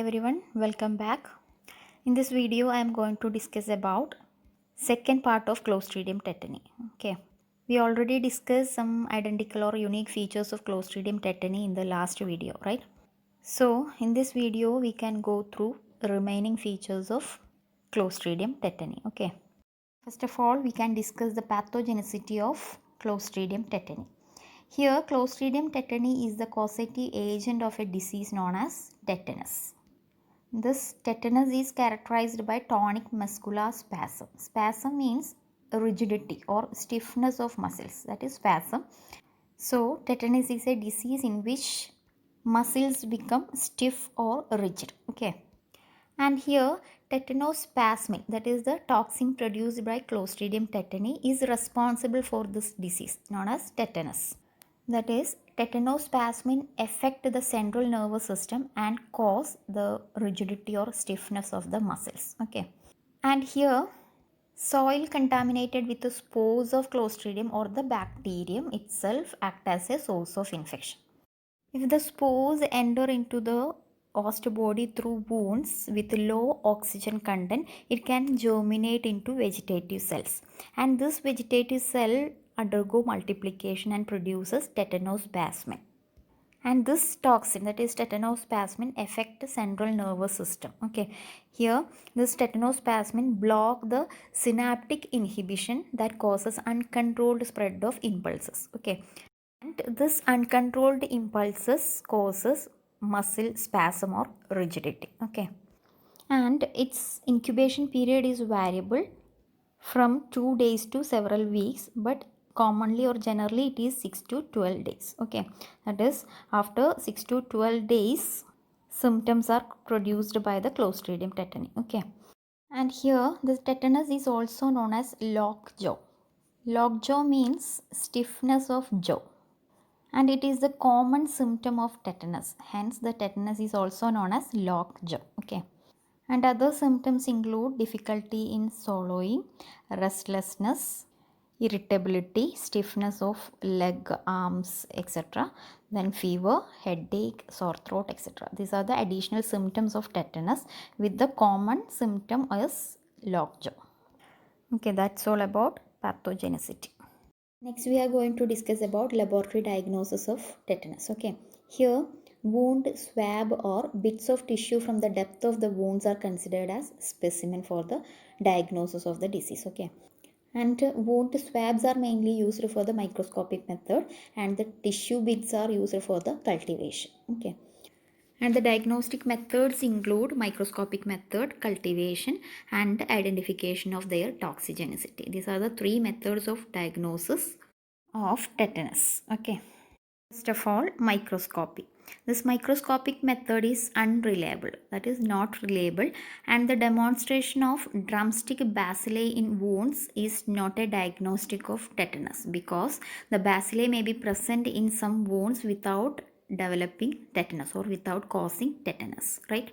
everyone, welcome back. In this video I am going to discuss about second part of Clostridium tetani. Okay. We already discussed some identical or unique features of Clostridium tetani in the last video, right? So in this video we can go through the remaining features of Clostridium tetani. Okay. First of all, we can discuss the pathogenicity of Clostridium tetani. Here, Clostridium tetani is the causative agent of a disease known as tetanus. This tetanus is characterized by tonic muscular spasm. Spasm means rigidity or stiffness of muscles, that is spasm. So, tetanus is a disease in which muscles become stiff or rigid. Okay. And here, tetanospasmin, that is the toxin produced by Clostridium tetani, is responsible for this disease known as tetanus. That is, tetanospasmin affect the central nervous system and cause the rigidity or stiffness of the muscles. Okay. And here, soil contaminated with the spores of Clostridium or the bacterium itself act as a source of infection. If the spores enter into the host body through wounds with low oxygen content, it can germinate into vegetative cells. And this vegetative cell undergo multiplication and produces tetanospasmin. And this toxin, that is tetanospasmin, affect the central nervous system. Okay, here this tetanospasmin block the synaptic inhibition that causes uncontrolled spread of impulses. Okay, and this uncontrolled impulses causes muscle spasm or rigidity. Okay, and its incubation period is variable from 2 days to several weeks, but commonly or generally it is 6 to 12 days. Okay, that is, after 6 to 12 days symptoms are produced by the Clostridium tetani. Okay, and here the tetanus is also known as lockjaw. Lockjaw means stiffness of jaw, and it is the common symptom of tetanus. Hence, the tetanus is also known as lockjaw. Okay. And other symptoms include difficulty in swallowing, restlessness, irritability, stiffness of leg, arms, etc. Then fever, headache, sore throat, etc. These are the additional symptoms of tetanus, with the common symptom as lockjaw. Okay, that's all about pathogenicity. Next, we are going to discuss about laboratory diagnosis of tetanus. Okay, here wound swab or bits of tissue from the depth of the wounds are considered as specimen for the diagnosis of the disease. Okay, and wound swabs are mainly used for the microscopic method, and the tissue bits are used for the cultivation. Okay, and the diagnostic methods include microscopic method, cultivation, and identification of their toxigenicity. These are the three methods of diagnosis of tetanus. Okay. First of all, microscopy. This microscopic method is unreliable, that is not reliable, and the demonstration of drumstick bacilli in wounds is not a diagnostic of tetanus, because the bacilli may be present in some wounds without developing tetanus or without causing tetanus, right?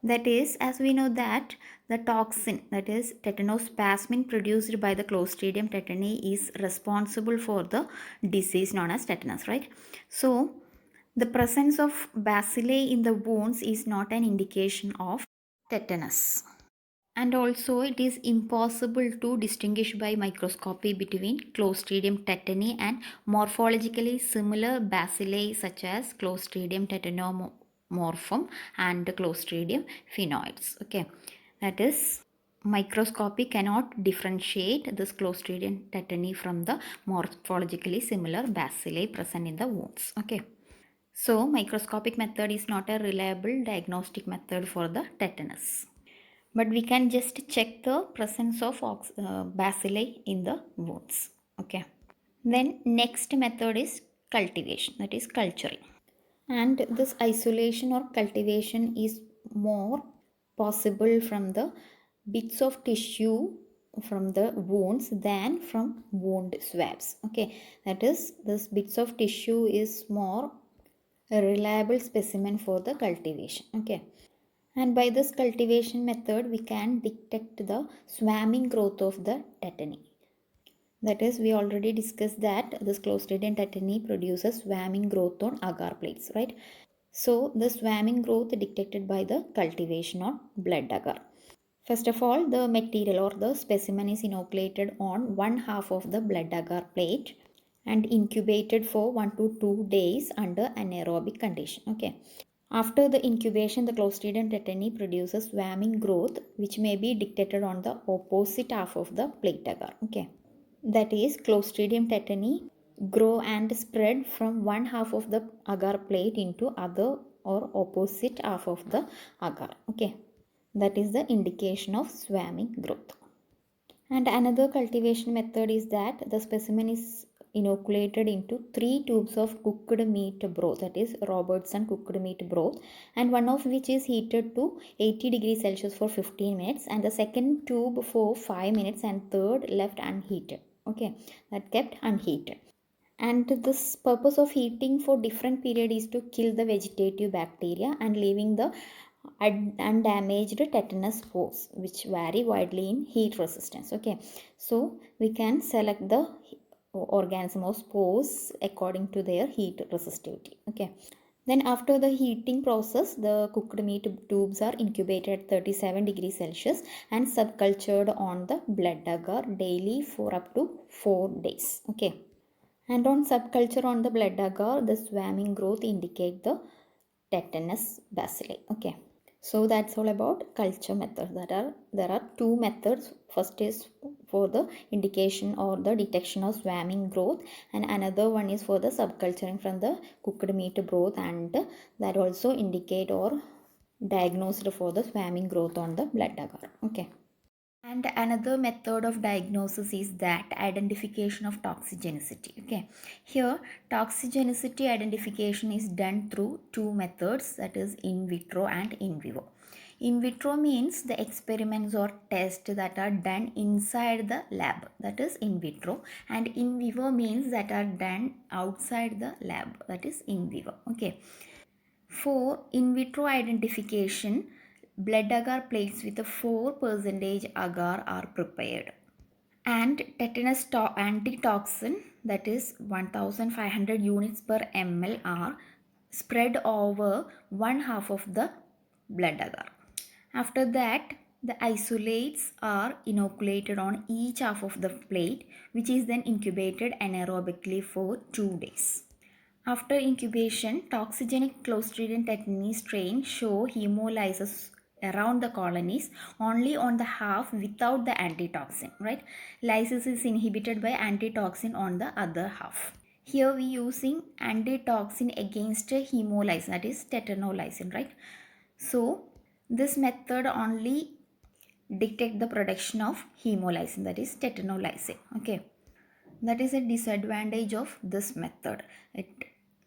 That is, as we know that the toxin, that is tetanospasmin, produced by the Clostridium tetani is responsible for the disease known as tetanus, right? So, the presence of bacilli in the wounds is not an indication of tetanus. And also, it is impossible to distinguish by microscopy between Clostridium tetani and morphologically similar bacilli such as Clostridium tetanomorphum and Clostridium phenoides. Okay, that is, microscopy cannot differentiate this Clostridium tetani from the morphologically similar bacilli present in the wounds. Okay. So, microscopic method is not a reliable diagnostic method for the tetanus, but we can just check the presence of bacilli in the wounds. Okay, then next method is cultivation, that is culturing, and this isolation or cultivation is more possible from the bits of tissue from the wounds than from wound swabs. Okay, that is, this bits of tissue is more a reliable specimen for the cultivation. Okay, and by this cultivation method we can detect the swarming growth of the tetany. That is, we already discussed that this Clostridium tetani produces swarming growth on agar plates, right? So the swarming growth detected by the cultivation on blood agar. First of all, the material or the specimen is inoculated on one half of the blood agar plate and incubated for 1 to 2 days under anaerobic condition. Okay. After the incubation, the Clostridium tetani produces swarming growth which may be detected on the opposite half of the plate agar. Okay. That is, Clostridium tetani grow and spread from one half of the agar plate into other or opposite half of the agar. Okay. That is the indication of swarming growth. And another cultivation method is that the specimen is inoculated into 3 tubes of cooked meat broth, that is Robertson cooked meat broth, and one of which is heated to 80 degrees Celsius for 15 minutes, and the second tube for 5 minutes, and third left unheated. Okay, that kept unheated. And this purpose of heating for different period is to kill the vegetative bacteria and leaving the undamaged tetanus spores, which vary widely in heat resistance. Okay, so we can select the organism or spores according to their heat resistivity. Okay, then after the heating process, the cooked meat tubes are incubated at 37 degrees Celsius and subcultured on the blood agar daily for up to 4 days. Okay, and on subculture on the blood agar, the swarming growth indicate the tetanus bacilli. Okay, so that's all about culture methods. There are two methods. First is for the indication or the detection of swarming growth, and another one is for the subculturing from the cooked meat broth, and that also indicate or diagnosed for the swarming growth on the blood agar. Okay. And another method of diagnosis is that identification of toxigenicity. Okay, here toxigenicity identification is done through two methods, that is in vitro and in vivo. In vitro means the experiments or tests that are done inside the lab, that is in vitro, and in vivo means that are done outside the lab, that is in vivo. Okay, for in vitro identification, blood agar plates with a 4% agar are prepared, and tetanus antitoxin, that is 1500 units per ml, are spread over one half of the blood agar. After that, the isolates are inoculated on each half of the plate, which is then incubated anaerobically for 2 days. After incubation, toxigenic Clostridium tetani strain show hemolysis around the colonies only on the half without the antitoxin, right? Lysis is inhibited by antitoxin on the other half. Here we using antitoxin against hemolysis, that is tetanolysin, right? So this method only detect the production of hemolysin, that is tetanolysin. Okay, that is a disadvantage of this method. It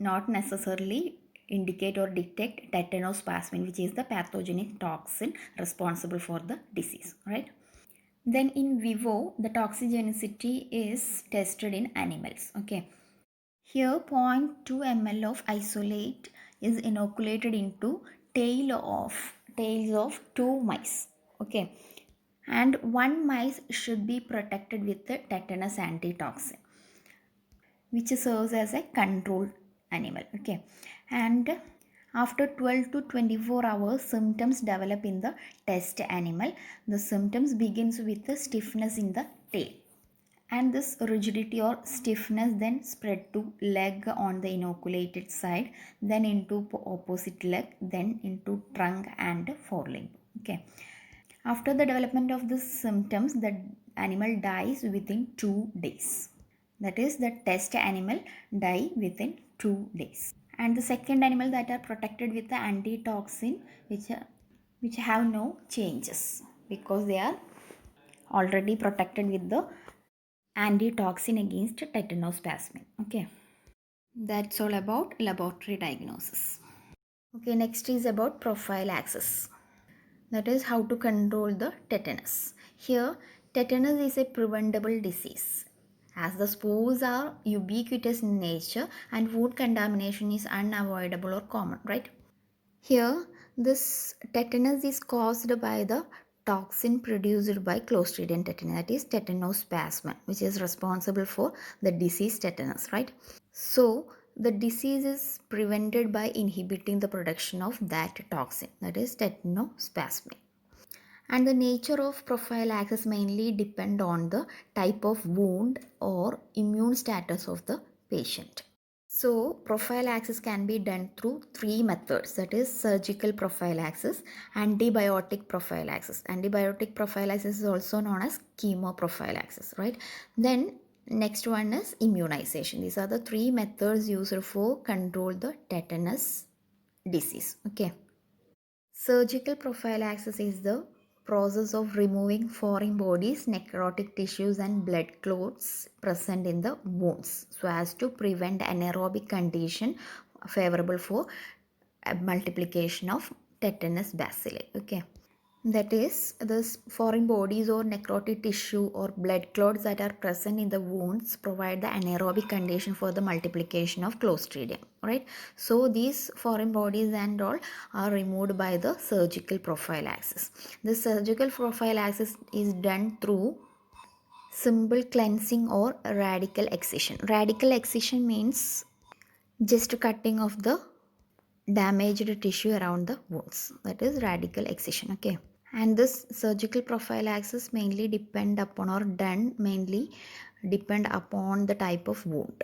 not necessarily indicate or detect tetanospasmin, which is the pathogenic toxin responsible for the disease, right? Then in vivo, the toxigenicity is tested in animals. Okay, here 0.2 ml of isolate is inoculated into tails of two mice. Okay, and one mice should be protected with the tetanus antitoxin, which serves as a control animal. Okay, and after 12 to 24 hours, symptoms develop in the test animal. The symptoms begins with the stiffness in the tail, and this rigidity or stiffness then spread to leg on the inoculated side, then into opposite leg, then into trunk and forelimb. Okay, after the development of the symptoms, the animal dies within 2 days. That is, the test animal die within 2 days, and the second animal that are protected with the antitoxin, which have no changes because they are already protected with the antitoxin against tetanospasmin. Okay, that's all about laboratory diagnosis. Okay, next is about prophylaxis, that is how to control the tetanus. Here, tetanus is a preventable disease as the spores are ubiquitous in nature and food contamination is unavoidable or common, right? Here, this tetanus is caused by the toxin produced by Clostridium tetani, that is tetanospasmin, which is responsible for the disease tetanus, right? So, the disease is prevented by inhibiting the production of that toxin, that is tetanospasmin. And the nature of prophylaxis mainly depend on the type of wound or immune status of the patient. So prophylaxis can be done through three methods, that is surgical prophylaxis, antibiotic prophylaxis. Antibiotic prophylaxis is also known as chemoprophylaxis, right? Then next one is immunization. These are the three methods used for control the tetanus disease. Okay. Surgical prophylaxis is the process of removing foreign bodies, necrotic tissues, and blood clots present in the wounds so as to prevent anaerobic condition favorable for multiplication of tetanus bacilli. Okay. That is, the foreign bodies or necrotic tissue or blood clots that are present in the wounds provide the anaerobic condition for the multiplication of Clostridium, right? So these foreign bodies and all are removed by the surgical prophylaxis. The surgical prophylaxis is done through simple cleansing or radical excision. Radical excision means just cutting of the damaged tissue around the wounds. That is radical excision. Okay. And this surgical prophylaxis mainly depend upon or done mainly depend upon the type of wound.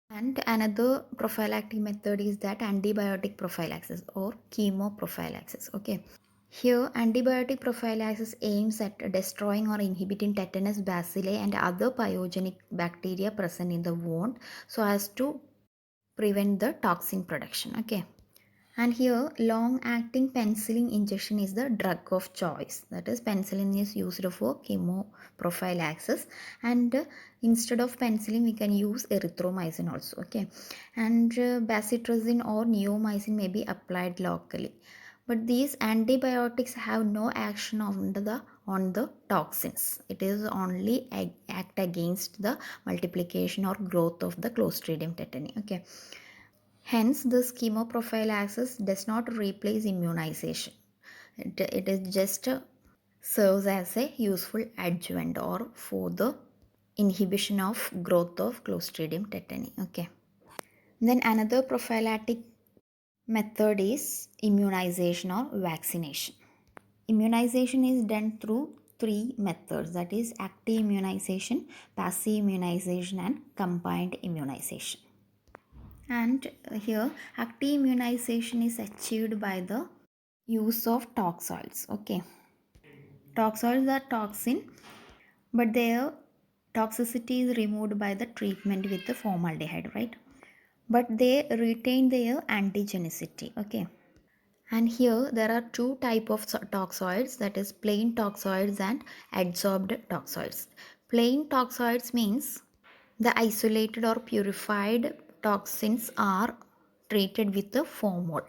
And another prophylactic method is that antibiotic prophylaxis or chemoprophylaxis. Okay. Here antibiotic prophylaxis aims at destroying or inhibiting tetanus bacilli and other pyogenic bacteria present in the wound so as to prevent the toxin production. Okay. And here long acting penicillin injection is the drug of choice. That is, penicillin is used for chemoprophylaxis, and instead of penicillin we can use erythromycin also. Okay. And bacitracin or neomycin may be applied locally. But these antibiotics have no action on the toxins. It is only act against the multiplication or growth of the Clostridium tetani. Okay. Hence, this chemoprophylaxis does not replace immunization. It is just serves as a useful adjuvant or for the inhibition of growth of Clostridium tetani. Okay. Then another prophylactic method is immunization or vaccination. Immunization is done through three methods, that is active immunization, passive immunization, and combined immunization. And here active immunization is achieved by the use of toxoids. Okay, toxoids are toxin, but their toxicity is removed by the treatment with the formaldehyde, right? But they retain their antigenicity. Okay. And here there are two type of toxoids, that is plain toxoids and adsorbed toxoids. Plain toxoids means the isolated or purified toxins are treated with the formol.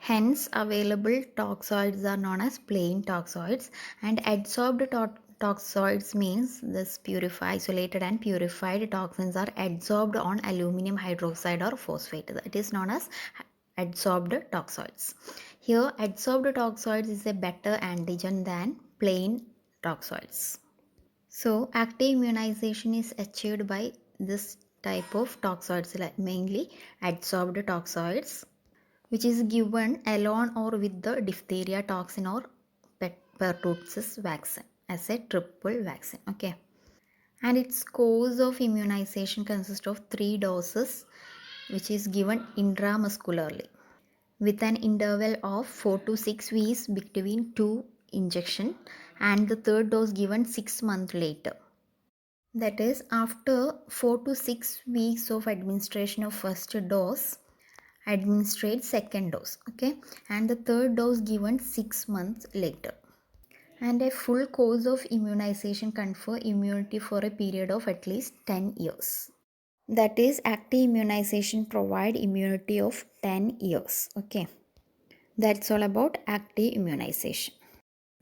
Hence, available toxoids are known as plain toxoids, and adsorbed toxoids means this isolated and purified toxins are adsorbed on aluminum hydroxide or phosphate. That is known as adsorbed toxoids. Here, adsorbed toxoids is a better antigen than plain toxoids. So, active immunization is achieved by this type of toxoids, like mainly adsorbed toxoids, which is given alone or with the diphtheria toxin or pertussis vaccine as a triple vaccine. Okay. And its course of immunization consists of 3 doses, which is given intramuscularly with an interval of 4 to 6 weeks between two injection, and the third dose given 6 months later. That is, after 4 to 6 weeks of administration of first dose, administrate second dose. Okay, and the third dose given 6 months later. And a full course of immunization confer immunity for a period of at least 10 years. That is, active immunization provide immunity of 10 years. Okay, that's all about active immunization.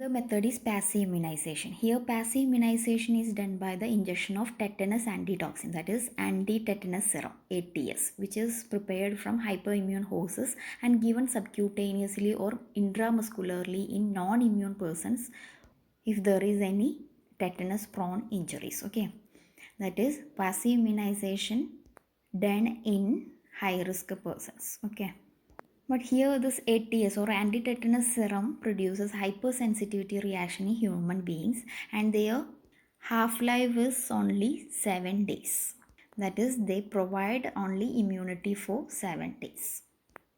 The method is passive immunization. Here passive immunization is done by the injection of tetanus antitoxin, that is anti-tetanus serum ATS, which is prepared from hypoimmune horses and given subcutaneously or intramuscularly in non-immune persons if there is any tetanus prone injuries. Okay, that is passive immunization done in high risk persons. Okay. But here this ATS or anti-tetanus serum produces hypersensitivity reaction in human beings, and their half-life is only 7 days. That is, they provide only immunity for 7 days.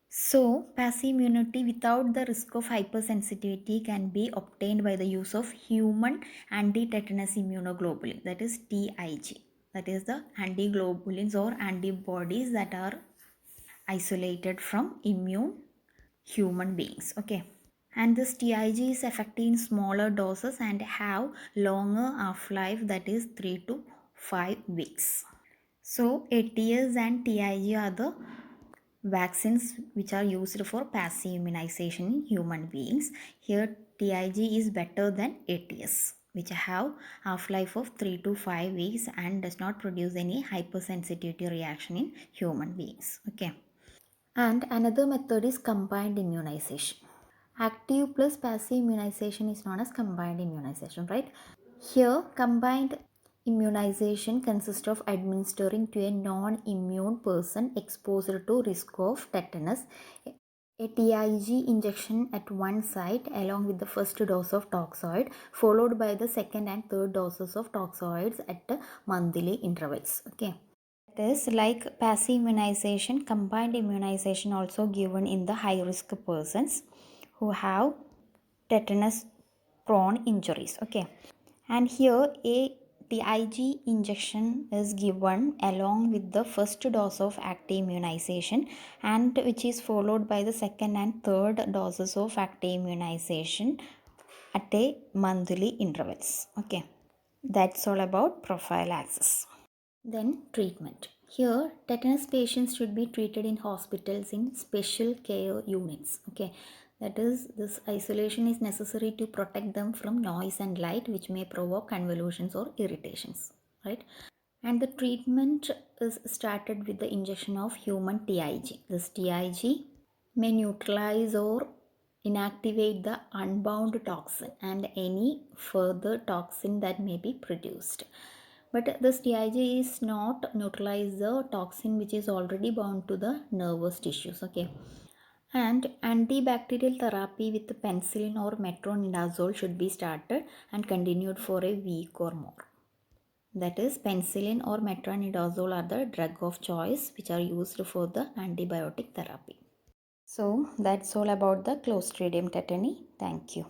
So, passive immunity without the risk of hypersensitivity can be obtained by the use of human anti-tetanus immunoglobulin, that is TIG. That is the antiglobulins or antibodies that are isolated from immune human beings. Okay. And this TIG is effective in smaller doses and have longer half-life, that is 3 to 5 weeks. So ATS and TIG are the vaccines which are used for passive immunization in human beings. Here TIG is better than ATS, which have half-life of 3 to 5 weeks and does not produce any hypersensitivity reaction in human beings. Okay. And another method is combined immunization. Active plus passive immunization is known as combined immunization, right? Here, combined immunization consists of administering to a non-immune person exposed to risk of tetanus a TIG injection at one site along with the first dose of toxoid, followed by the second and third doses of toxoids at monthly intervals. Okay. It is like passive immunization, combined immunization also given in the high risk persons who have tetanus prone injuries. Okay. And here a TIG injection is given along with the first dose of active immunization, and which is followed by the second and third doses of active immunization at a monthly intervals. Okay. That's all about prophylaxis. Then treatment. Here, tetanus patients should be treated in hospitals in special care units. Okay, that is, this isolation is necessary to protect them from noise and light, which may provoke convulsions or irritations. Right, and the treatment is started with the injection of human TIG. This TIG may neutralize or inactivate the unbound toxin and any further toxin that may be produced. But this TIG is not neutralize the toxin which is already bound to the nervous tissues. Okay. And antibacterial therapy with penicillin or metronidazole should be started and continued for a week or more. That is, penicillin or metronidazole are the drug of choice which are used for the antibiotic therapy. So that's all about the Clostridium tetani. Thank you.